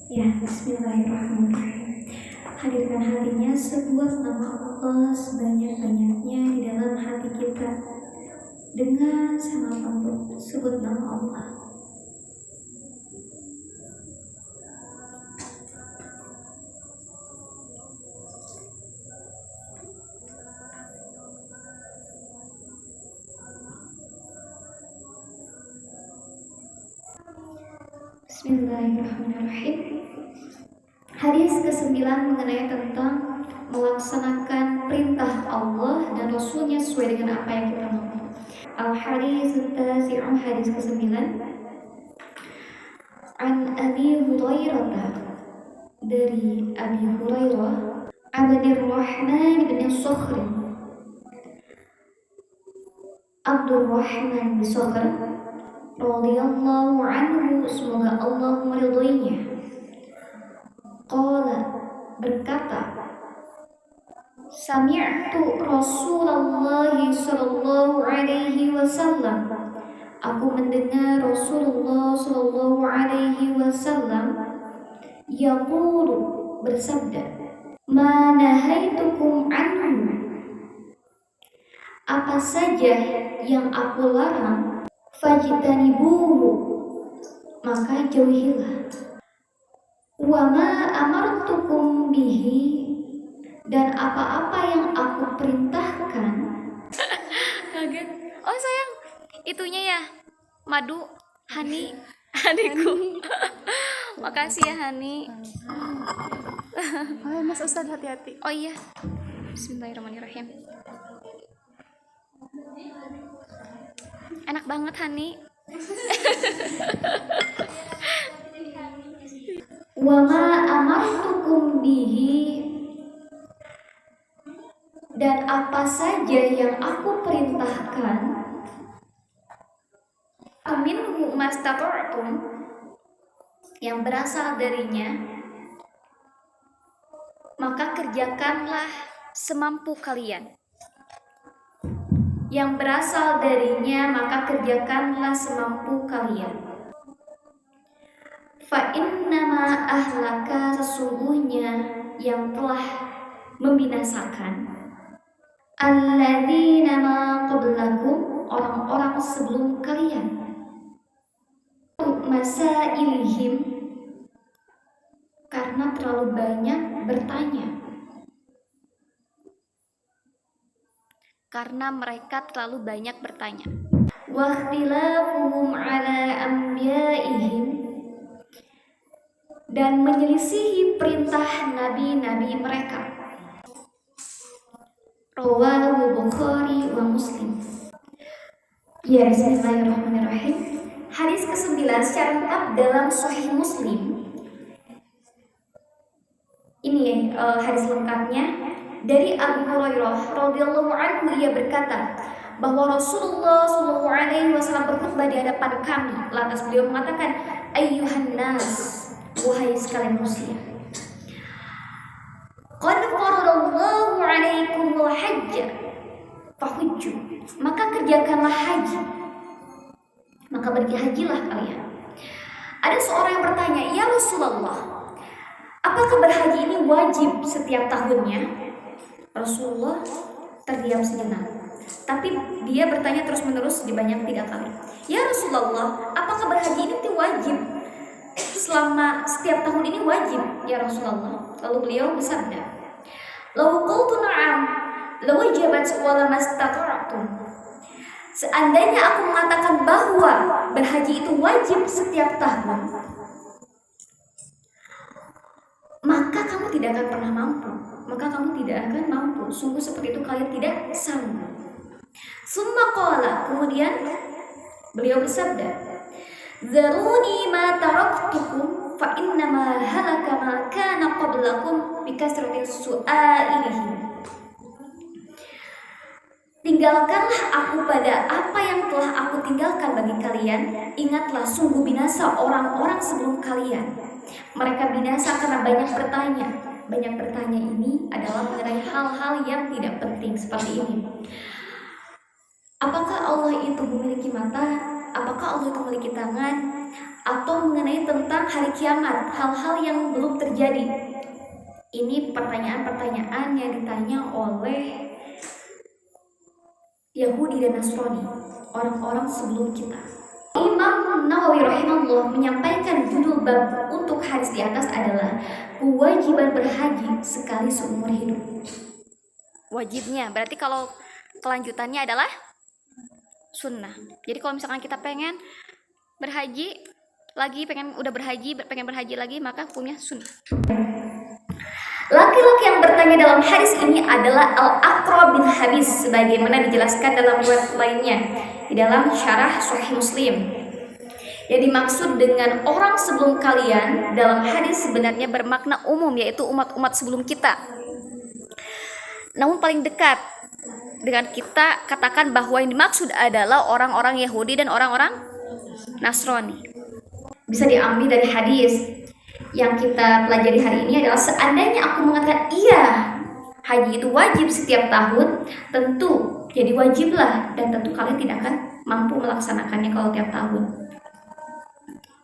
Ya, bismillahirrahmanirrahim. Hadirkan hatinya sebuah nama Allah sebanyak-banyaknya di dalam hati kita. Dengan sangat lembut sebut nama Allah. Bismillahirrahmanirrahim. Hadis ke-9 mengenai tentang melaksanakan perintah Allah dan Rasulnya sesuai dengan apa yang kita mau. Al-hadis at-tasi'u, hadis ke-9. An Abi Hurairah, dari Abi Hurairah, Abdurrahman bin Sakhr, Abdurrahman bin Sakhr radhiyallahu anhu, semoga Allah meridhoinya. Qala, berkata, sami'tu Rasulullah sallallahu alaihi wasallam, aku mendengar Rasulullah sallallahu alaihi wasallam yaqulu, bersabda, ma nahaitukum anhu, apa saja yang aku larang, fajtanibuhu, maka jauhilah. Wa ma amartukum bihi, dan apa-apa yang aku perintahkan. Kaget. Oh sayang, itunya ya, madu, Hani, adikku. Makasih ya Hani. Oh, Mas Ustadz hati-hati. Oh iya, bismillahirrahmanirrahim. Enak banget Hani. Wa ma amartukum bihi, dan apa saja yang aku perintahkan, minhu mastata'tum, yang berasal darinya, maka kerjakanlah semampu kalian. Yang berasal darinya, maka kerjakanlah semampu kalian. Fa innama ahlaka, sesungguhnya yang telah membinasakan, alladzina ma qablakum, orang-orang sebelum kalian, masailihim, karena terlalu banyak bertanya, karena mereka terlalu banyak bertanya. wa ikhtilafuhum ala anbiya'ihim, dan menyelisihi perintah nabi-nabi mereka. Rawahu Bukhari wa Muslim. Ya, bismillahirrahmanirrahim. Hadis ke-9 secara lengkap dalam Sahih Muslim. Ini hadis lengkapnya dari Abu Hurairah radhiyallahu anhu, ia berkata bahwa Rasulullah sallallahu alaihi wasallam berkhutbah di hadapan kami. Lantas beliau mengatakan, ayyuhan nas, wahai sekalian manusia, qad faradallahu alaikumul hajja fahujju, maka kerjakanlah haji, maka pergi hajilah kalian. Ada seorang yang bertanya, ya Rasulullah, apakah berhaji ini wajib setiap tahunnya? Rasulullah terdiam sejenak, tapi dia bertanya terus-menerus di banyak 3 kali. Ya Rasulullah, apakah berhaji ini wajib selama setiap tahun ini wajib ya Rasulullah? Lalu beliau bersabda, law qultu na'am lawajabat wa lamastata'tum, seandainya aku mengatakan bahwa berhaji itu wajib setiap tahun, maka kamu tidak akan pernah mampu, maka kamu tidak akan mampu, sungguh seperti itu kalian tidak sanggup. Summa qala, kemudian beliau bersabda, zaruni ma taraktukum fa innama halaka ma kana qablakum bikasrati su'ailihim, tinggalkanlah aku pada apa yang telah aku tinggalkan bagi kalian. Ingatlah, sungguh binasa orang-orang sebelum kalian, mereka binasa karena banyak bertanya. Banyak bertanya ini adalah mengenai hal-hal yang tidak penting seperti ini. Apakah Allah itu memiliki mata? Apakah Allah itu memiliki tangan? atau mengenai tentang hari kiamat, hal-hal yang belum terjadi. Ini pertanyaan-pertanyaan yang ditanya oleh Yahudi dan Nasrani, orang-orang sebelum kita. Imam Nawawi rahimahullah menyampaikan judul bab untuk hadis di atas adalah kewajiban berhaji sekali seumur hidup. Wajibnya, berarti kalau kelanjutannya adalah sunnah. Jadi kalau misalkan kita pengen berhaji lagi, pengen berhaji lagi, maka hukumnya sunnah. Laki-laki yang bertanya dalam hadis ini adalah Al-Aqra bin Habis, sebagaimana dijelaskan dalam riwayat lainnya di dalam syarah Sahih Muslim. Yang dimaksud dengan orang sebelum kalian dalam hadis sebenarnya bermakna umum, yaitu umat-umat sebelum kita. Namun paling dekat dengan kita, katakan bahwa yang dimaksud adalah orang-orang Yahudi dan orang-orang Nasrani. Bisa diambil dari hadis yang kita pelajari hari ini adalah, seandainya aku mengatakan iya, haji itu wajib setiap tahun, tentu jadi wajiblah, dan tentu kalian tidak akan mampu melaksanakannya kalau tiap tahun.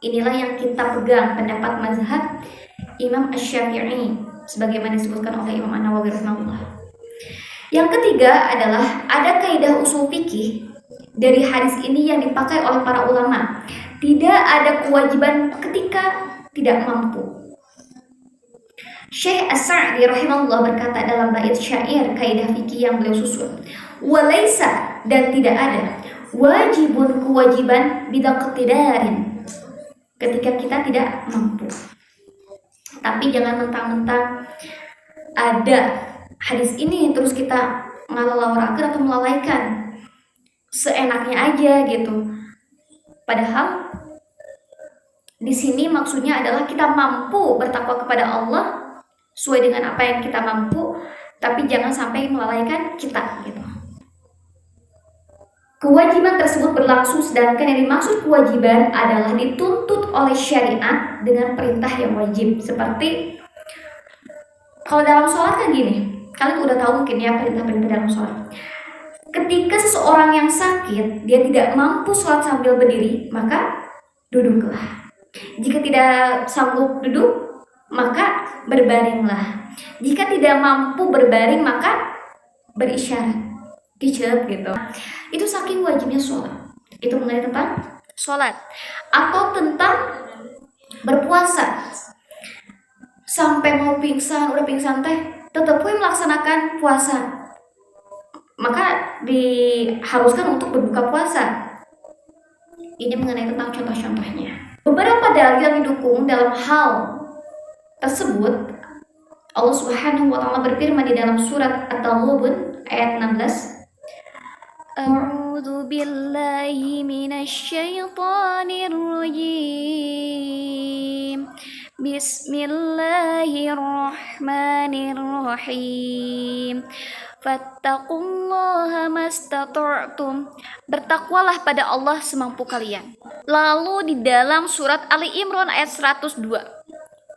Inilah yang kita pegang, pendapat mazhab Imam Asy-Syafi'i sebagaimana disebutkan oleh Imam An-Nawawi rahimahullah. Yang ketiga adalah ada kaidah usul fikih dari hadis ini yang dipakai oleh para ulama. Tidak ada kewajiban ketika tidak mampu. Syekh As-Sa'di rahimahullah berkata dalam bait syair kaidah fikih yang beliau susun, walaisa, dan tidak ada wajibun, kewajiban bidaqtidarin, ketika kita tidak mampu. Tapi jangan mentang-mentang ada hadis ini terus kita ngalalaurakan atau melalaikan seenaknya aja gitu. Padahal di sini maksudnya adalah kita mampu bertakwa kepada Allah sesuai dengan apa yang kita mampu, tapi jangan sampai melalaikan kita gitu. Kewajiban tersebut berlangsung, sedangkan yang dimaksud kewajiban adalah dituntut oleh syariat dengan perintah yang wajib. Seperti kalau dalam sholat kan gini, kalian udah tahu mungkin ya perintah-perintah dalam sholat. Ketika seseorang yang sakit, dia tidak mampu sholat sambil berdiri, maka duduklah. Jika tidak sanggup duduk, maka berbaringlah. Jika tidak mampu berbaring, maka berisyarat, dicelup gitu. Itu saking wajibnya sholat. Itu mengenai tentang Sholat. Atau tentang berpuasa. Sampai mau pingsan, udah pingsan teh, tetap pun melaksanakan puasa. Maka diharuskan untuk berbuka puasa. Ini mengenai tentang contoh-contohnya. Beberapa dalil yang didukung dalam hal tersebut, Allah Subhanahu wa taala berfirman di dalam surat At-Taghabun ayat 16, A'udzu billahi minasyaitonir rajim. Bismillahirrahmanirrahim. Fattaqullaha mastata'tum. Bertakwalah pada Allah semampu kalian. Lalu di dalam surat Ali Imran ayat 102.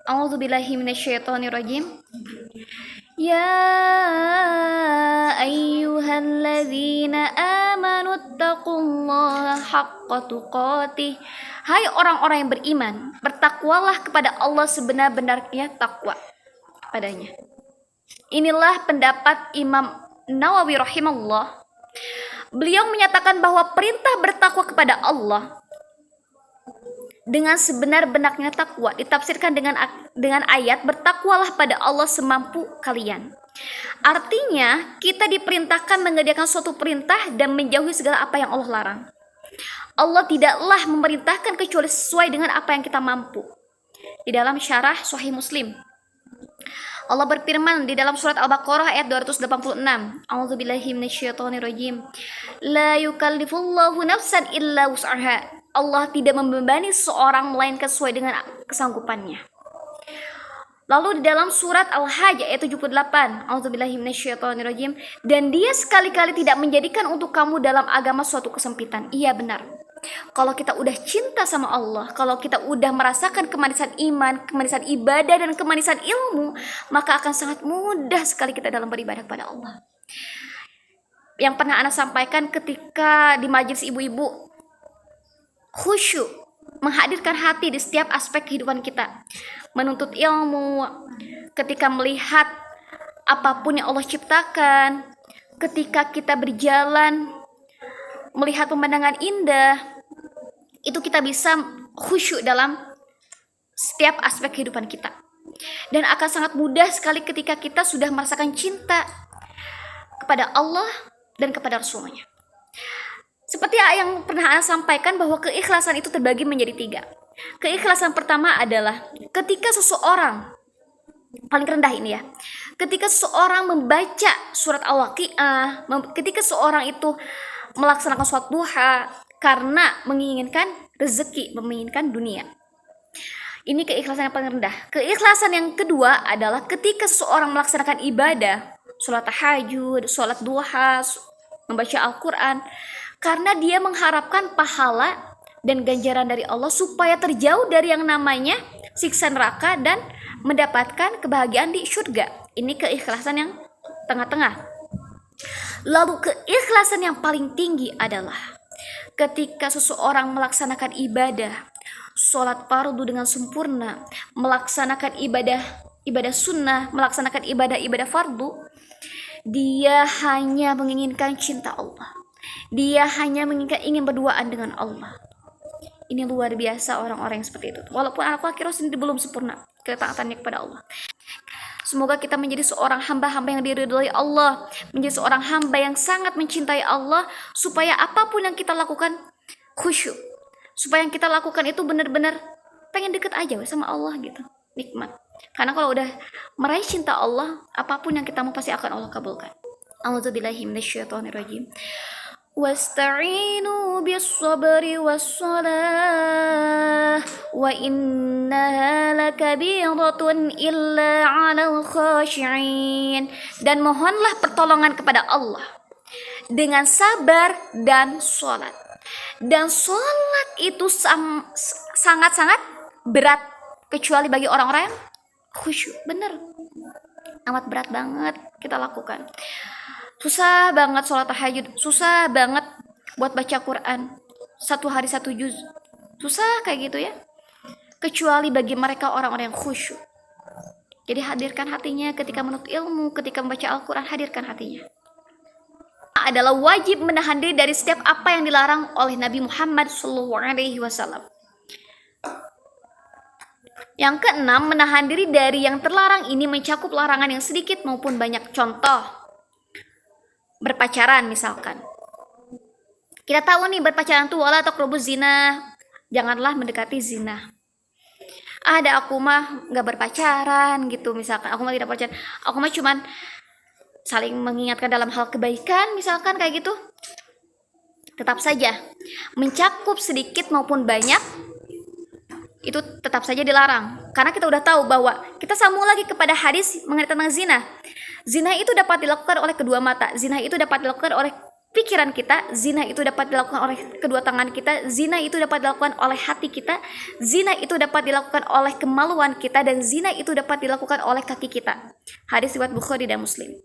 A'udzubillahi minasyaitonirrajim. Ya ayyuhalladzina amanu taqullaha haqqa tuqatih. Hai orang-orang yang beriman, bertakwalah kepada Allah sebenar-benarnya takwa padanya. Inilah pendapat Imam Nawawi rahimahullah. Beliau menyatakan bahwa perintah bertakwa kepada Allah dengan sebenar-benarnya takwa ditafsirkan dengan ayat bertakwalah pada Allah semampu kalian. Artinya kita diperintahkan mengerjakan suatu perintah dan menjauhi segala apa yang Allah larang. Allah tidaklah memerintahkan kecuali sesuai dengan apa yang kita mampu. Di dalam syarah Sahih Muslim, Allah berfirman di dalam surat Al-Baqarah ayat 286. A'udzubillahi minasyaitonirrajim. La yukallifullahu nafsan illa wus'aha. Allah tidak membebani seseorang melainkan sesuai dengan kesanggupannya. Lalu di dalam surat Al-Hajj ayat 78. A'udzubillahi minasyaitonirrajim. Dan dia sekali-kali tidak menjadikan untuk kamu dalam agama suatu kesempitan. Iya benar. Kalau kita udah cinta sama Allah, kalau kita udah merasakan kemanisan iman, kemanisan ibadah, dan kemanisan ilmu, maka akan sangat mudah sekali kita dalam beribadah kepada Allah. Yang pernah Ana sampaikan ketika di majelis ibu-ibu, khusyuk menghadirkan hati di setiap aspek kehidupan kita. Menuntut ilmu, ketika melihat apapun yang Allah ciptakan, ketika kita berjalan, melihat pemandangan indah, itu kita bisa khusyuk dalam setiap aspek kehidupan kita. Dan akan sangat mudah sekali ketika kita sudah merasakan cinta kepada Allah dan kepada Rasulnya. Seperti yang pernah Ana sampaikan bahwa keikhlasan itu terbagi menjadi 3. Keikhlasan pertama adalah ketika seseorang, paling rendah ini ya, ketika seseorang membaca surat Al-Waqiah, ketika seseorang itu melaksanakan sholat duha karena menginginkan rezeki, menginginkan dunia. Ini keikhlasan yang paling rendah. Keikhlasan yang kedua adalah ketika seseorang melaksanakan ibadah, sholat tahajud, sholat duha, membaca Al-Quran, karena dia mengharapkan pahala dan ganjaran dari Allah supaya terjauh dari yang namanya siksa neraka dan mendapatkan kebahagiaan di surga. Ini keikhlasan yang tengah-tengah. Lalu keikhlasan yang paling tinggi adalah ketika seseorang melaksanakan ibadah, sholat fardu dengan sempurna, melaksanakan ibadah sunnah, melaksanakan ibadah fardu, dia hanya menginginkan cinta Allah. Dia hanya ingin berduaan dengan Allah. Ini luar biasa orang-orang yang seperti itu. Walaupun akhir sendiri belum sempurna ketaatannya kepada Allah. Semoga kita menjadi seorang hamba-hamba yang diridhoi Allah, menjadi seorang hamba yang sangat mencintai Allah, supaya apapun yang kita lakukan khusyuk, supaya yang kita lakukan itu benar-benar pengen deket aja sama Allah gitu, nikmat. Karena kalau udah meraih cinta Allah, apapun yang kita mau pasti akan Allah kabulkan. A'udzubillahi minasyaitonirrajim. Wasta'inu bis-sabri was-salah wa innaha lakabiratun illa 'alal khashi'in. Dan mohonlah pertolongan kepada Allah dengan sabar dan sholat. Dan sholat itu sangat-sangat berat kecuali bagi orang-orang yang khusyuk. Bener, amat berat banget kita lakukan. Susah banget sholat tahajud, susah banget buat baca Quran 1 hari 1 juz, susah kayak gitu ya, kecuali bagi mereka orang-orang yang khusyuk. Jadi hadirkan hatinya ketika menuntut ilmu, ketika membaca Al-Quran, hadirkan hatinya. Adalah wajib menahan diri dari setiap apa yang dilarang oleh Nabi Muhammad SAW. Yang keenam, menahan diri dari yang terlarang ini mencakup larangan yang sedikit maupun banyak. Contoh, berpacaran misalkan. Kita tahu nih berpacaran tuh wala taqrabuz zina, janganlah mendekati zina. Ada aku mah nggak berpacaran gitu misalkan, aku mah tidak pacaran, aku mah cuman saling mengingatkan dalam hal kebaikan misalkan kayak gitu. Tetap saja mencakup sedikit maupun banyak itu tetap saja dilarang, karena kita udah tahu bahwa kita sambung lagi kepada hadis mengenai tentang zina. Zina itu dapat dilakukan oleh kedua mata, zina itu dapat dilakukan oleh pikiran kita, zina itu dapat dilakukan oleh kedua tangan kita, zina itu dapat dilakukan oleh hati kita, zina itu dapat dilakukan oleh kemaluan kita, dan zina itu dapat dilakukan oleh kaki kita. Hadis riwayat Bukhari dan Muslim.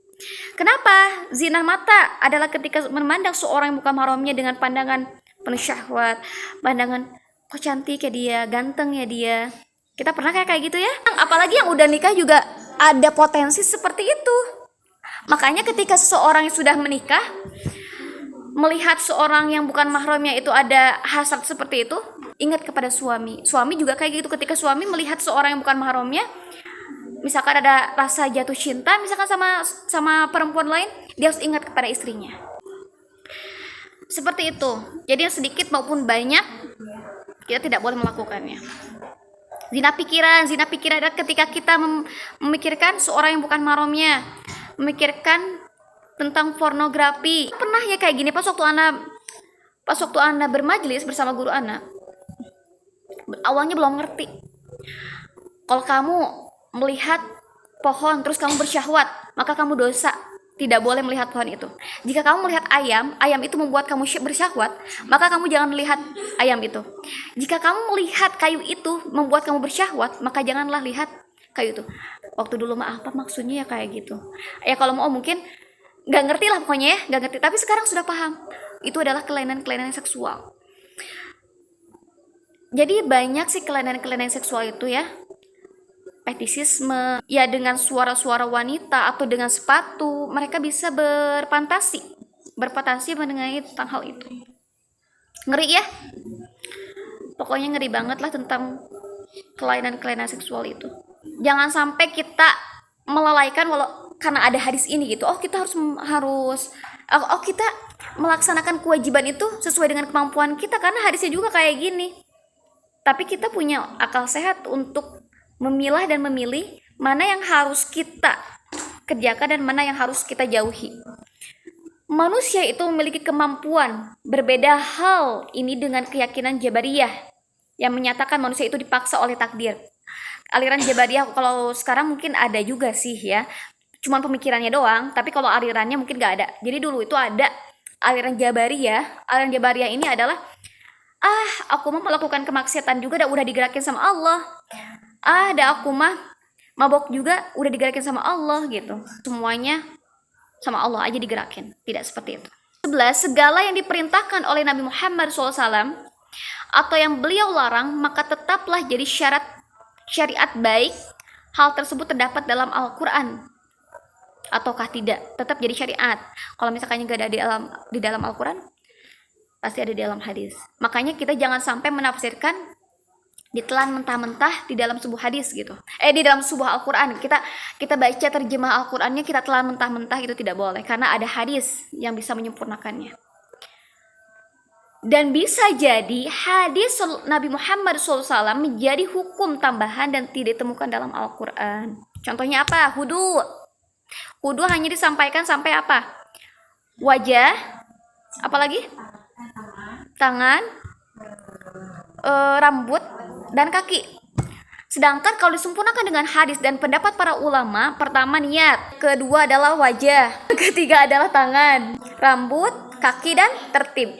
Kenapa? Zina mata adalah ketika memandang seorang yang bukan mahramnya dengan pandangan penuh syahwat, pandangan kok cantik ya dia, ganteng ya dia. Kita pernah kayak gitu ya? Apalagi yang udah nikah juga ada potensi seperti itu. Makanya ketika seseorang yang sudah menikah melihat seorang yang bukan mahramnya itu ada hasrat seperti itu, ingat kepada suami. Suami juga kayak gitu, ketika suami melihat seorang yang bukan mahramnya, misalkan ada rasa jatuh cinta misalkan sama perempuan lain, dia harus ingat kepada istrinya. Seperti itu. Jadi yang sedikit maupun banyak kita tidak boleh melakukannya. Zina pikiran adalah ketika kita memikirkan seorang yang bukan mahramnya, memikirkan tentang pornografi. Pernah ya kayak gini pas waktu Ana bermajlis bersama guru Ana. Awalnya belum ngerti. Kalau kamu melihat pohon terus kamu bersyahwat, maka kamu dosa. Tidak boleh melihat pohon itu. Jika kamu melihat ayam itu membuat kamu bersyahwat, maka kamu jangan melihat ayam itu. Jika kamu melihat kayu itu membuat kamu bersyahwat, maka janganlah lihat kayu itu. Waktu dulu mah apa maksudnya ya kayak gitu. Ya kalau mau mungkin nggak ngerti lah pokoknya ya, nggak ngerti. Tapi sekarang sudah paham. Itu adalah kelainan seksual. Jadi banyak sih kelainan-kelainan seksual itu ya. Fetisisme, ya dengan suara-suara wanita atau dengan sepatu, mereka bisa berfantasi mengenai tentang hal itu. Ngeri ya? Pokoknya ngeri banget lah tentang kelainan-kelainan seksual itu. Jangan sampai kita melalaikan walau karena ada hadis ini gitu. Oh, kita kita melaksanakan kewajiban itu sesuai dengan kemampuan kita karena hadisnya juga kayak gini. Tapi kita punya akal sehat untuk memilah dan memilih mana yang harus kita kerjakan dan mana yang harus kita jauhi. Manusia itu memiliki kemampuan. Berbeda hal ini dengan keyakinan Jabariyah yang menyatakan manusia itu dipaksa oleh takdir. Aliran Jabariyah kalau sekarang mungkin ada juga sih ya. Cuman pemikirannya doang, tapi kalau alirannya mungkin gak ada. Jadi dulu itu ada aliran Jabariyah. Aliran Jabariyah ini adalah aku mah melakukan kemaksiatan juga udah digerakin sama Allah. Aku mah mabok juga udah digerakin sama Allah gitu. Semuanya sama Allah aja digerakin. Tidak seperti itu. 11. Segala yang diperintahkan oleh Nabi Muhammad SAW atau yang beliau larang, maka tetaplah jadi syariat baik. Hal tersebut terdapat dalam Al-Quran ataukah tidak, tetap jadi syariat. Kalau misalkan nggak ada di dalam Al-Quran, pasti ada di dalam hadis. Makanya kita jangan sampai menafsirkan ditelan mentah-mentah di dalam sebuah hadis gitu. Di dalam sebuah Al-Quran. Kita baca terjemah Al-Qurannya, kita telan mentah-mentah, itu tidak boleh. Karena ada hadis yang bisa menyempurnakannya. Dan bisa jadi hadis Nabi Muhammad SAW menjadi hukum tambahan dan tidak ditemukan dalam Al-Quran. Contohnya apa? Wudu. Wudu hanya disampaikan sampai apa? Wajah. Apalagi? Tangan, rambut, dan kaki. Sedangkan kalau disempurnakan dengan hadis dan pendapat para ulama, pertama niat, kedua adalah wajah, ketiga adalah tangan, rambut, kaki, dan tertib.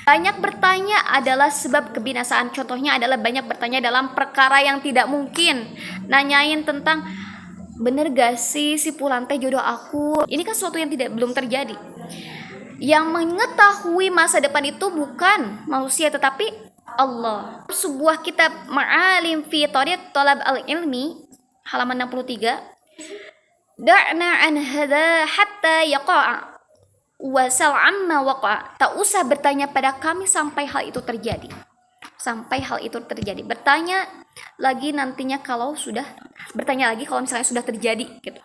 Banyak bertanya adalah sebab kebinasaan. Contohnya adalah banyak bertanya dalam perkara yang tidak mungkin. Nanyain tentang bener gak sih si Pulante jodoh aku. Ini kan sesuatu yang belum terjadi. Yang mengetahui masa depan itu bukan manusia tetapi Allah. Sebuah kitab Ma'alim fi Thariq Talab al-Ilmi halaman 63. Da'na an hadha hatta yaqa'a wa sal amma waqa'. Tak usah bertanya pada kami sampai hal itu terjadi. Bertanya lagi nantinya kalau misalnya sudah terjadi gitu.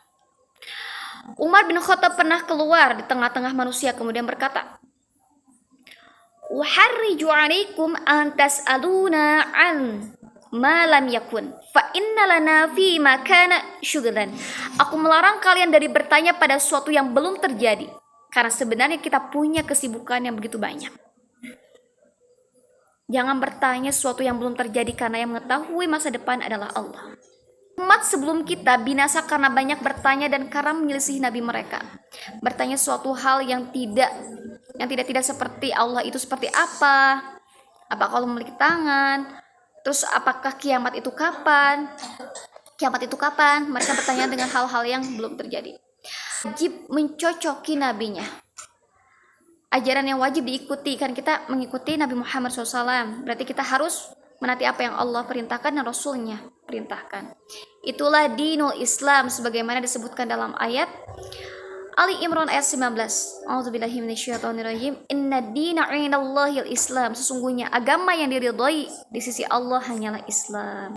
Umar bin Khattab pernah keluar di tengah-tengah manusia kemudian berkata, "Uharriju 'alaikum an tas'aluna 'an ma lam yakun fa inna lana fi ma kana syughlan." Aku melarang kalian dari bertanya pada sesuatu yang belum terjadi karena sebenarnya kita punya kesibukan yang begitu banyak. Jangan bertanya sesuatu yang belum terjadi karena yang mengetahui masa depan adalah Allah. Umat sebelum kita binasa karena banyak bertanya dan karena menyelisihi nabi mereka. Bertanya suatu hal yang tidak seperti Allah itu seperti apa? Apakah Allah memiliki tangan? Terus apakah kiamat itu kapan? Mereka bertanya dengan hal-hal yang belum terjadi. Wajib mencocoki nabinya. Ajaran yang wajib diikuti, kan kita mengikuti Nabi Muhammad SAW. Berarti kita harus menaati apa yang Allah perintahkan dan Rasulnya perintahkan. Itulah dinul Islam sebagaimana disebutkan dalam ayat Ali Imran ayat 19. A'udzubillahi minasyaitonirrajim. Inna dina 'indallahil Islam. Sesungguhnya agama yang diridhai di sisi Allah hanyalah Islam.